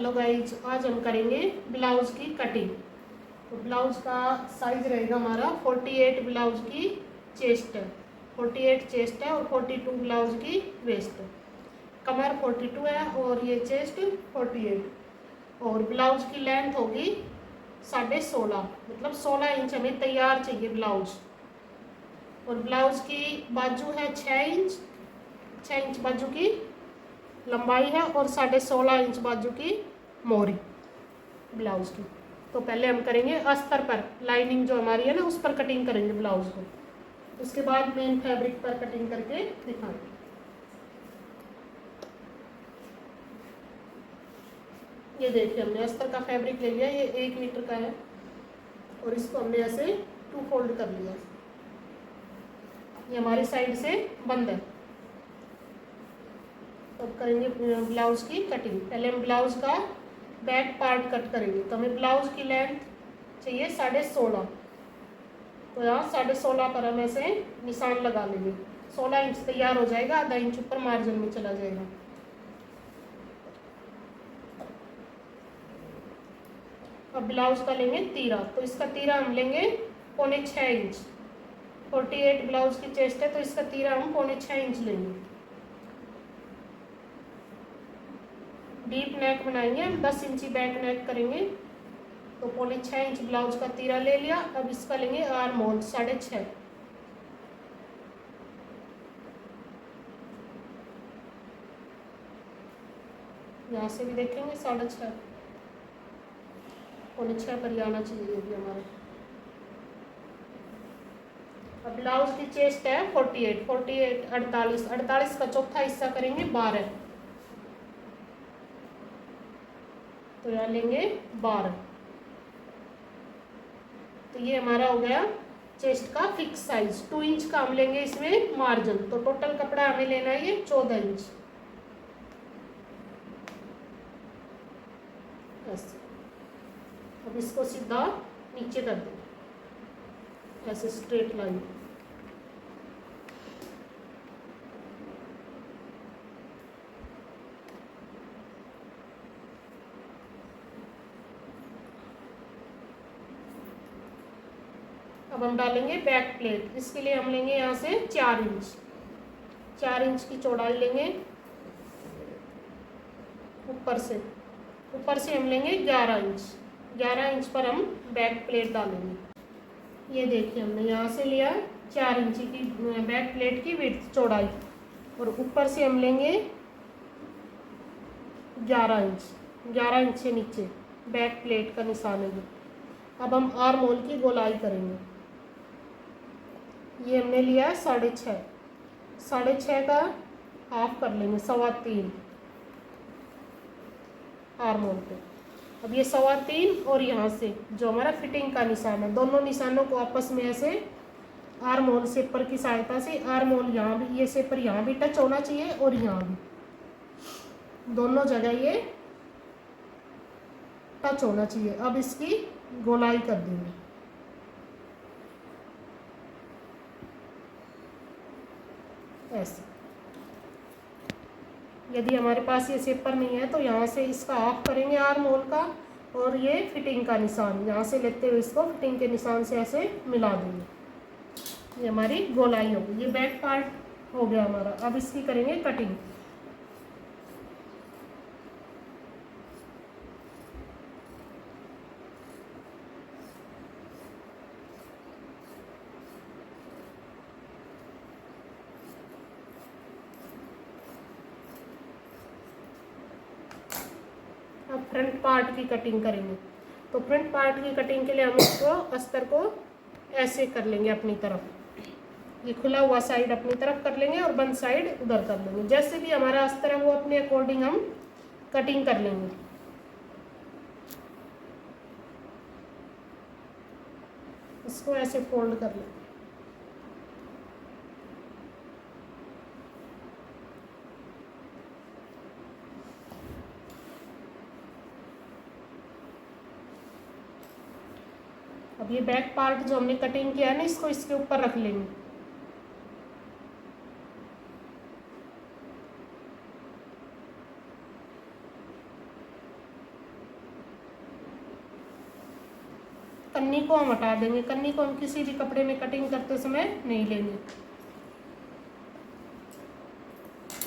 Hello guys, आज हम करेंगे ब्लाउज़ की कटिंग। तो ब्लाउज़ का साइज़ रहेगा हमारा 48 ब्लाउज़ की चेस्ट है, 48 चेस्ट है और 42 ब्लाउज़ की वेस्ट है। कमर 42 है और ये चेस्ट 48 और ब्लाउज़ की लेंथ होगी 16.5, मतलब 16 इंच हमें तैयार चाहिए ब्लाउज़। और ब्लाउज़ की बाजू है 6 इंच, 6 इंच बाजू की लंबाई है और 16.5 इंच बाजू की मोहरी ब्लाउज़ की। तो पहले हम करेंगे अस्तर पर, लाइनिंग जो हमारी है ना उस पर कटिंग करेंगे ब्लाउज़ को, उसके बाद मेन फैब्रिक पर कटिंग करके दिखाएंगे। ये देखिए हमने अस्तर का फैब्रिक ले लिया, ये 1 मीटर का है और इसको हमने ऐसे 2 फोल्ड कर लिया। ये हमारी साइड से बंद है। तो अब करेंगे ब्लाउज़ की कटिंग। पहले हम ब्लाउज़ का बैक पार्ट कट करेंगे। तो हमें ब्लाउज़ की लेंथ चाहिए 16.5, तो यहाँ 16.5 पर हम ऐसे निशान लगा लेंगे। 16 इंच तैयार हो जाएगा, आधा इंच ऊपर मार्जिन में चला जाएगा। अब ब्लाउज़ का लेंगे तीरा, तो इसका तीरा हम लेंगे 6.25 इंच। 48 ब्लाउज़ की चेस्ट है तो इसका तीरा हम 6.25 इंच लेंगे। डीप नेक बनाएंगे हम, 10 इंची बैक नेक करेंगे। तो 6.25 इंच ब्लाउज का तीरा ले लिया। अब इसका लेंगे आर्म होल 6.5। यहाँ से भी देखेंगे 6.5, 6.25 पर ही आना चाहिए ये भी हमारा। अब ब्लाउज की चेस्ट है 48, 48 का चौथा हिस्सा करेंगे 12। तो यहाँ लेंगे 12। तो ये हमारा हो गया चेस्ट का फिक्स साइज। 2 इंच का हम लेंगे इसमें मार्जिन। तो टोटल कपड़ा हमें लेना है ये 14 इंच। ऐसे अब इसको सीधा नीचे कर दें, ऐसे स्ट्रेट लाइन। अब हम डालेंगे बैक प्लेट। इसके लिए हम लेंगे यहाँ से 4 इंच, 4 इंच की चौड़ाई लेंगे। ऊपर से हम लेंगे 11 इंच, 11 इंच पर हम बैक प्लेट डालेंगे। ये देखिए हमने यहाँ से लिया 4 इंच की बैक प्लेट की विड्थ चौड़ाई और ऊपर से हम लेंगे 11 इंच, 11 इंच से नीचे बैक प्लेट का निशान है। अब हम आर्म होल की गोलाई करेंगे। ये हमने लिया है 6.5, 6.5 का हाफ कर लेंगे 3.25 आर्म होल पे। अब ये 3.25 और यहाँ से जो हमारा फिटिंग का निशान है, दोनों निशानों को आपस में ऐसे आर्म होल शेपर की सहायता से, आर्म होल यहाँ भी, ये शेपर यहाँ भी टच होना चाहिए और यहाँ भी, दोनों जगह ये टच होना चाहिए। अब इसकी गोलाई कर देंगे ऐसे। यदि हमारे पास ये शेपर नहीं है तो यहाँ से इसका ऑफ करेंगे आर्म होल का और ये फिटिंग का निशान यहाँ से लेते हुए इसको फिटिंग के निशान से ऐसे मिला देंगे। ये हमारी गोलाई होगी। ये बैक पार्ट हो गया हमारा। अब इसकी करेंगे कटिंग। अब फ्रंट पार्ट की कटिंग करेंगे। तो फ्रंट पार्ट की कटिंग के लिए हम इसको अस्तर को ऐसे कर लेंगे अपनी तरफ, ये खुला हुआ साइड अपनी तरफ कर लेंगे और बंद साइड उधर कर लेंगे। जैसे भी हमारा अस्तर है वो अपने अकॉर्डिंग हम कटिंग कर लेंगे। इसको ऐसे फोल्ड कर लेंगे। अब ये बैक पार्ट जो हमने कटिंग किया है ना, इसको इसके ऊपर रख लेंगे। कन्नी को हम हटा देंगे। कन्नी को हम किसी भी कपड़े में कटिंग करते समय नहीं लेंगे।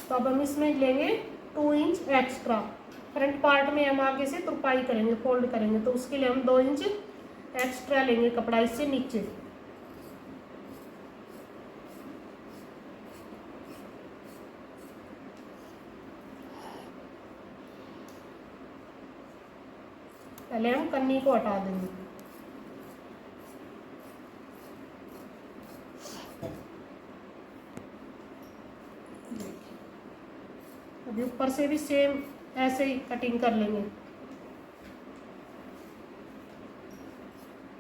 तो अब हम इसमें लेंगे 2 इंच एक्स्ट्रा। फ्रंट पार्ट में हम आगे से तुरपाई करेंगे, फोल्ड करेंगे, तो उसके लिए हम 2 इंच एक्स्ट्रा लेंगे कपड़ा इससे नीचे। पहले हम कन्नी को हटा देंगे। अभी ऊपर से भी सेम ऐसे ही कटिंग कर लेंगे।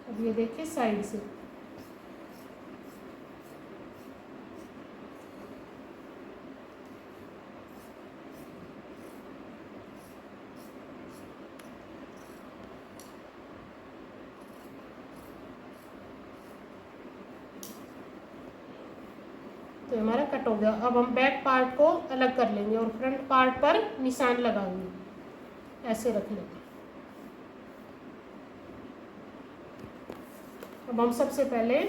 अब ये देखिए साइड से तो हमारा कट हो गया। अब हम बैक पार्ट को अलग कर लेंगे और फ्रंट पार्ट पर निशान लगाएंगे। ऐसे रख लेंगे। अब हम सबसे पहले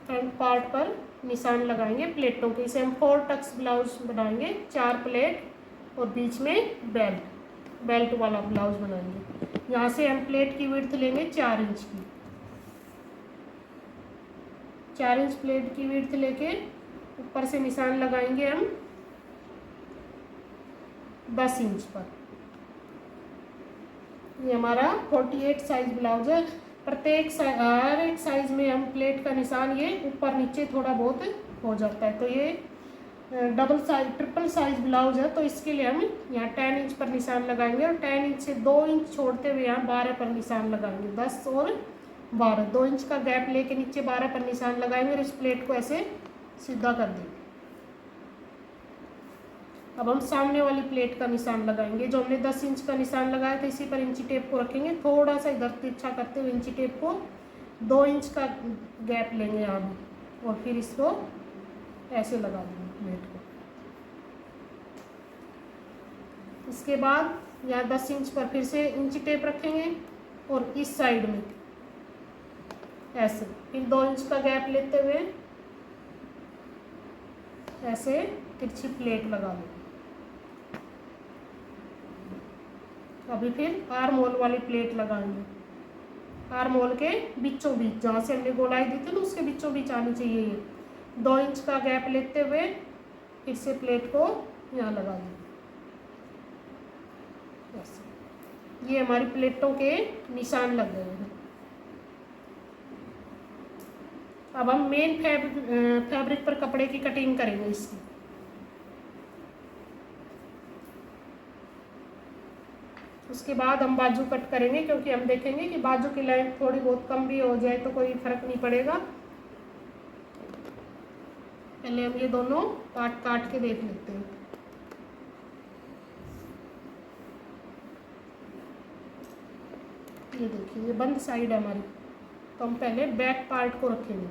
फ्रंट पार्ट पर निशान लगाएंगे प्लेटों के। इसे हम 4 टक्स ब्लाउज बनाएंगे, 4 प्लेट और बीच में बेल्ट वाला ब्लाउज बनाएंगे। यहाँ से हम प्लेट की विड्थ लेंगे 4 इंच की। 4 इंच प्लेट की विड्थ लेके ऊपर से निशान लगाएंगे हम 10 इंच पर। ये हमारा 48 साइज ब्लाउज है। प्रत्येक हर एक साइज में हम प्लेट का निशान ये ऊपर नीचे थोड़ा बहुत हो जाता है। तो ये ट्रिपल साइज ब्लाउज है, तो इसके लिए हम यहाँ 10 इंच पर निशान लगाएंगे और 10 इंच से 2 इंच छोड़ते हुए यहाँ 12 पर निशान लगाएंगे। 10 और 12, 2 इंच का गैप लेके नीचे 12 पर निशान लगाएंगे और इस प्लेट को ऐसे सीधा कर देंगे। अब हम सामने वाली प्लेट का निशान लगाएंगे। जो हमने 10 इंच का निशान लगाया था इसी पर इंची टेप को रखेंगे। थोड़ा सा इधर तिरछा करते हुए इंची टेप को 2 इंच का गैप लेंगे यहाँ भी और फिर इसको ऐसे लगा देंगे प्लेट को। इसके बाद यहाँ 10 इंच पर फिर से इंची टेप रखेंगे और इस साइड में ऐसे फिर 2 इंच का गैप लेते हुए ऐसे तिरछी प्लेट लगा लेंगे। अभी फिर आर्म होल वाली प्लेट लगाएंगे। आर्म होल के बीचों बीच, जहाँ से हमने गोलाई दी थी ना उसके बीचों बीच आनी चाहिए ये। 2 इंच का गैप लेते हुए फिर से प्लेट को यहाँ लगा देंगे। ये हमारी प्लेटों के निशान लग गए हैं। अब हम मेन फैब्रिक पर कपड़े की कटिंग करेंगे इसकी। उसके बाद हम बाजू कट करेंगे, क्योंकि हम देखेंगे कि बाजू की लाइन थोड़ी बहुत कम भी हो जाए तो कोई फर्क नहीं पड़ेगा। पहले हम ये दोनों पार्ट काट के देख लेते हैं। ये देखिए ये बंद साइड है हमारी, तो हम पहले बैक पार्ट को रखेंगे।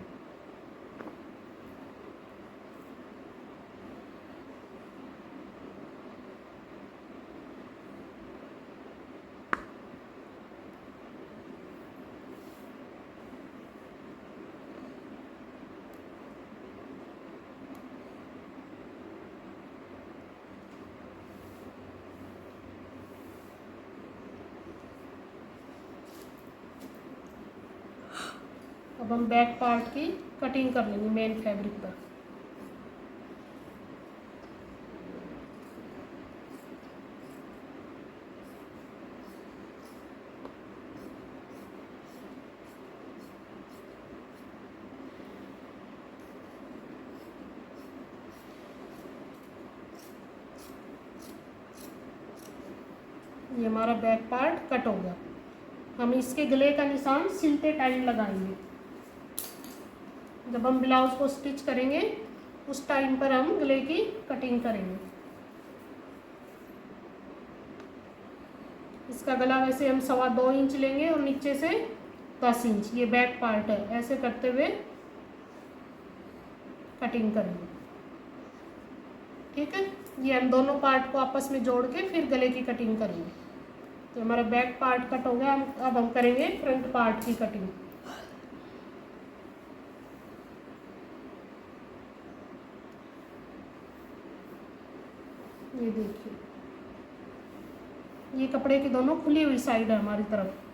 अब हम बैक पार्ट की कटिंग कर लेंगे मेन फैब्रिक पर। ये हमारा बैक पार्ट कट हो गया। हम इसके गले का निशान सिलते टाइम लगाएंगे। जब हम ब्लाउज को स्टिच करेंगे उस टाइम पर हम गले की कटिंग करेंगे। इसका गला वैसे हम 2.25 इंच लेंगे और नीचे से 10 इंच, ये बैक पार्ट है, ऐसे करते हुए कटिंग करेंगे। ठीक है, ये हम दोनों पार्ट को आपस में जोड़ के फिर गले की कटिंग करेंगे। तो हमारा बैक पार्ट कट हो गया। अब हम करेंगे फ्रंट पार्ट की कटिंग। ये देखिए, ये कपड़े की दोनों खुली हुई साइड है हमारी तरफ।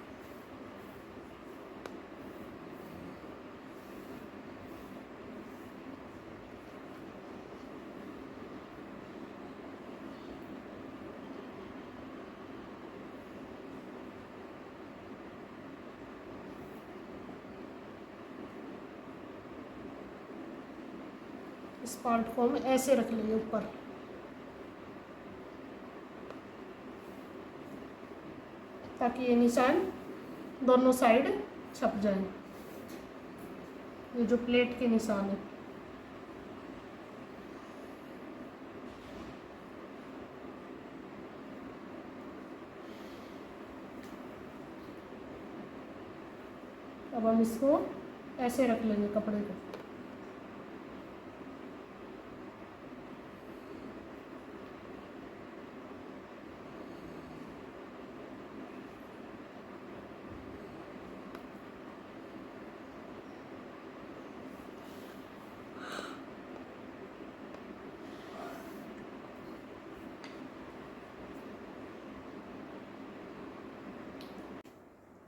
इस पार्ट को हम ऐसे रख लेंगे ऊपर, ताकि ये निशान दोनों साइड छप जाए। ये जो प्लेट के निशान है, अब हम इसको ऐसे रख लेंगे कपड़े को।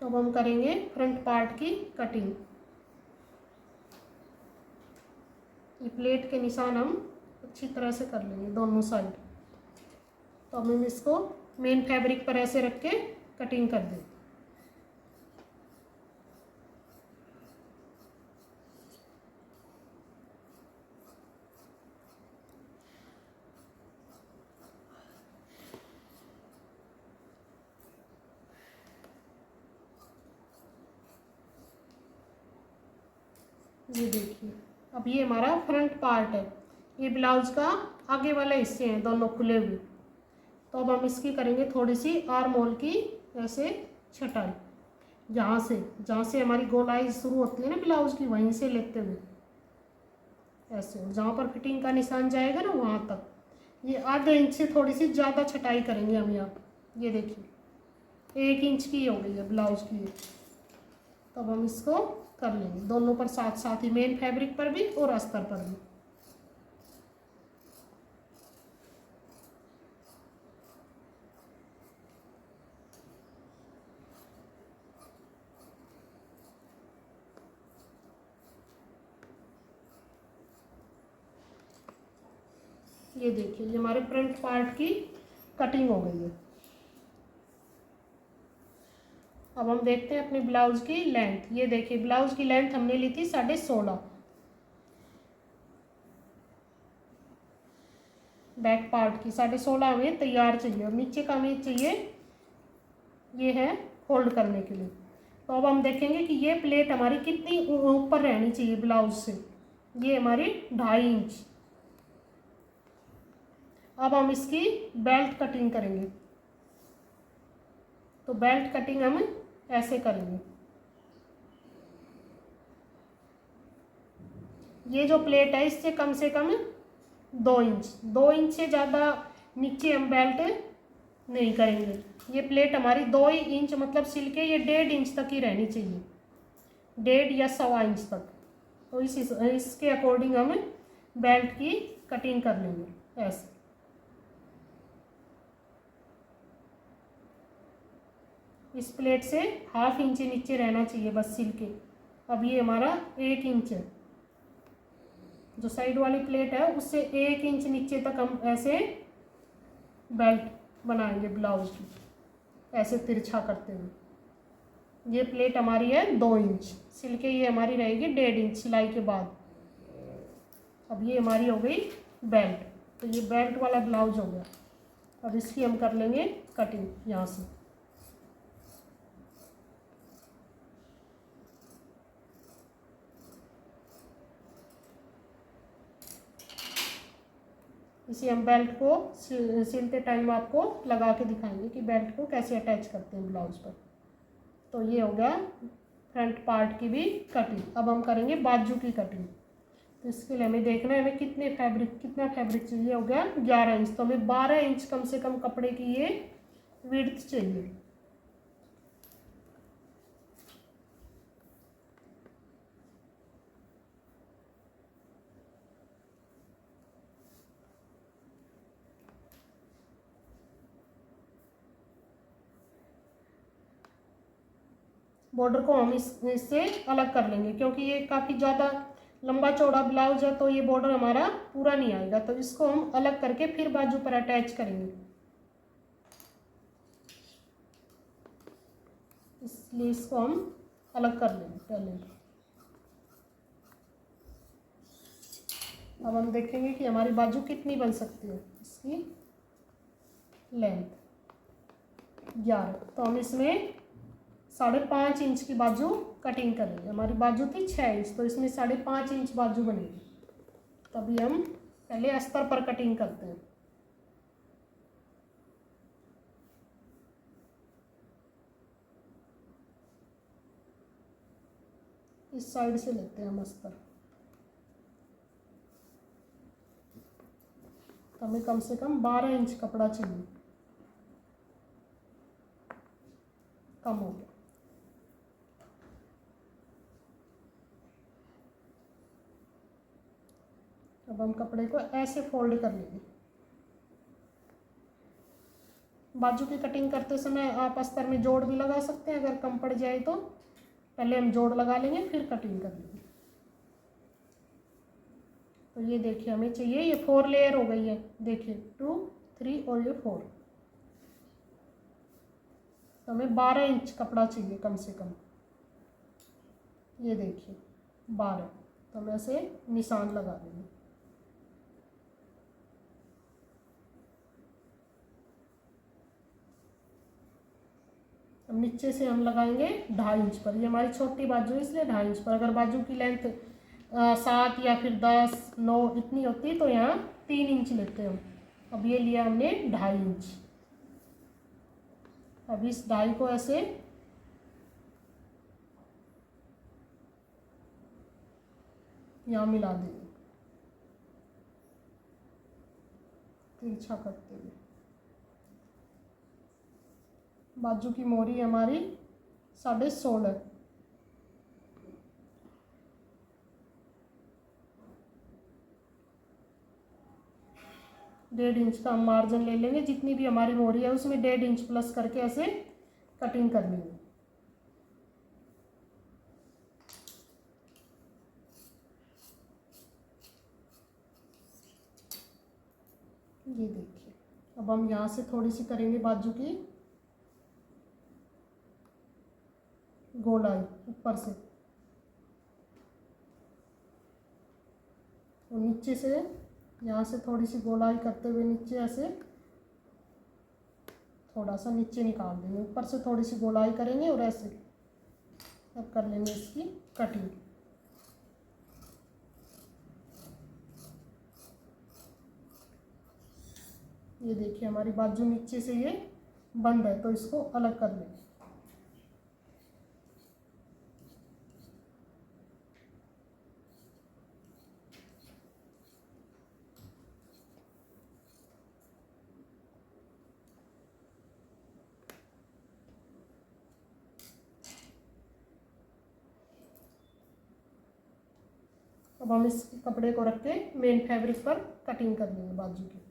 तो अब हम करेंगे फ्रंट पार्ट की कटिंग। ये प्लेट के निशान हम अच्छी तरह से कर लेंगे दोनों साइड। तो अब हम इसको मेन फैब्रिक पर ऐसे रख के कटिंग कर दें। ये देखिए, अब ये हमारा फ्रंट पार्ट है। ये ब्लाउज का आगे वाले हिस्से हैं दोनों खुले हुए। तो अब हम इसकी करेंगे थोड़ी सी आर्म होल की ऐसे छटाई, जहाँ से हमारी गोलाई शुरू होती है ना ब्लाउज की, वहीं से लेते हुए ऐसे, जहाँ पर फिटिंग का निशान जाएगा ना वहाँ तक। ये आधे इंच से थोड़ी सी ज़्यादा छटाई करेंगे हम यहाँ। ये देखिए 1 इंच की हो गई है ब्लाउज की। तो अब हम इसको कर लेंगे दोनों पर साथ साथ ही, मेन फैब्रिक पर भी और अस्तर पर भी। ये देखिए, ये हमारे फ्रंट पार्ट की कटिंग हो गई है। अब हम देखते हैं अपनी ब्लाउज की लेंथ। ये देखिए, ब्लाउज की लेंथ हमने ली थी 16.5। बैक पार्ट की 16.5 हमें तैयार चाहिए, और नीचे का हमें चाहिए, ये है फोल्ड करने के लिए। तो अब हम देखेंगे कि ये प्लेट हमारी कितनी ऊपर रहनी चाहिए ब्लाउज से। ये हमारी 2.5 इंच। अब हम इसकी बेल्ट कटिंग करेंगे। तो बेल्ट कटिंग हम ऐसे करेंगे। ये जो प्लेट है इससे कम से कम 2 इंच से ज़्यादा नीचे हम बेल्ट नहीं करेंगे। ये प्लेट हमारी 2 इंच मतलब सिल के ये 1.5 इंच तक ही रहनी चाहिए, 1.5 या 1.25 इंच तक। तो इसके अकॉर्डिंग हम बेल्ट की कटिंग कर लेंगे ऐसे। इस प्लेट से 1/2 इंच नीचे रहना चाहिए बस सिल के। अब ये हमारा 1 इंच है, जो साइड वाली प्लेट है उससे 1 इंच नीचे तक हम ऐसे बेल्ट बनाएंगे ब्लाउज की, ऐसे तिरछा करते हुए। ये प्लेट हमारी है 2 इंच, सिल के ये हमारी रहेगी 1.5 इंच सिलाई के बाद। अब ये हमारी हो गई बेल्ट। तो ये बेल्ट वाला ब्लाउज हो गया। अब इसकी हम कर लेंगे कटिंग यहाँ से। इसी हम बेल्ट को सिलते टाइम आपको लगा के दिखाएंगे कि बेल्ट को कैसे अटैच करते हैं ब्लाउज पर। तो ये हो गया फ्रंट पार्ट की भी कटिंग। अब हम करेंगे बाजू की कटिंग। तो इसके लिए हमें देखना है हमें कितना फैब्रिक चाहिए। हो गया 11 इंच। तो हमें 12 इंच कम से कम कपड़े की ये विड्थ चाहिए। बॉर्डर को हम इससे अलग कर लेंगे, क्योंकि ये काफ़ी ज़्यादा लंबा चौड़ा ब्लाउज है तो ये बॉर्डर हमारा पूरा नहीं आएगा, तो इसको हम अलग करके फिर बाजू पर अटैच करेंगे, इसलिए इसको हम अलग कर लेंगे पहले। अब हम देखेंगे कि हमारी बाजू कितनी बन सकती है। इसकी लेंथ 11, तो हम इसमें 5.5 इंच की बाजू कटिंग करेंगे। हमारी बाजू थी 6 इंच, तो इसमें 5.5 इंच बाजू बनेगी। तभी हम पहले अस्तर पर कटिंग करते हैं। इस साइड से लेते हैं हम अस्तर, तो हमें कम से कम 12 इंच कपड़ा चाहिए, कम हो गया। अब हम कपड़े को ऐसे फोल्ड कर लेंगे। बाजू की कटिंग करते समय आप अस्तर में जोड़ भी लगा सकते हैं, अगर कम पड़ जाए तो पहले हम जोड़ लगा लेंगे फिर कटिंग कर लेंगे। तो ये देखिए हमें चाहिए, ये 4 लेयर हो गई है, देखिए 2, 3 और ये 4, तो हमें 12 इंच कपड़ा चाहिए कम से कम। ये देखिए 12, तो हम ऐसे निशान लगा देंगे। अब नीचे से हम लगाएंगे 2.5 इंच पर। ये हमारी छोटी बाजू है इसलिए 2.5 इंच पर। अगर बाजू की लेंथ 7 या फिर 10, 9 इतनी होती तो यहाँ 3 इंच लेते हम। अब ये लिया हमने 2.5 इंच। अब इस 2.5 को ऐसे यहाँ मिला देंगे तिरछा करते हुए। बाजू की मोरी हमारी 16.5, 1.5 इंच का हम मार्जिन ले लेंगे। जितनी भी हमारी मोरी है उसमें 1.5 इंच प्लस करके ऐसे कटिंग कर लेंगे। ये देखिए, अब हम यहाँ से थोड़ी सी करेंगे बाजू की गोलाई ऊपर से, और नीचे से यहाँ से थोड़ी सी गोलाई करते हुए नीचे ऐसे थोड़ा सा नीचे निकाल देंगे। ऊपर से थोड़ी सी गोलाई करेंगे और ऐसे अब कर लेंगे इसकी कटिंग। ये देखिए हमारी बाजू नीचे से ये बंद है, तो इसको अलग कर लेंगे। अब हम इस कपड़े को रख के मेन फैब्रिक पर कटिंग कर लेंगे बाजू की।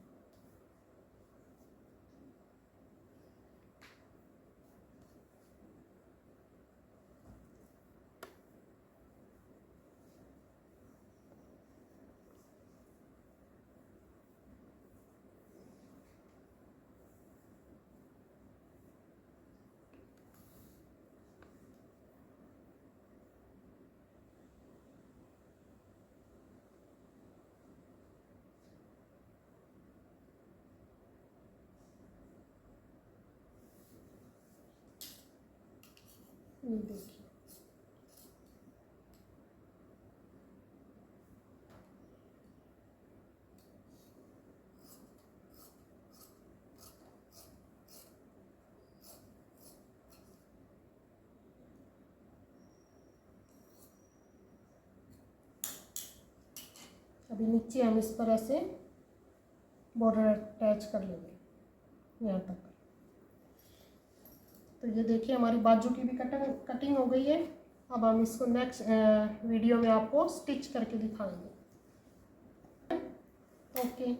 ये देखिए अभी नीचे हम इस पर ऐसे बॉर्डर अटैच कर लेंगे यहाँ तक। तो ये देखिए हमारी बाजू की भी कटिंग हो गई है। अब हम इसको नेक्स्ट वीडियो में आपको स्टिच करके दिखाएंगे। ओके।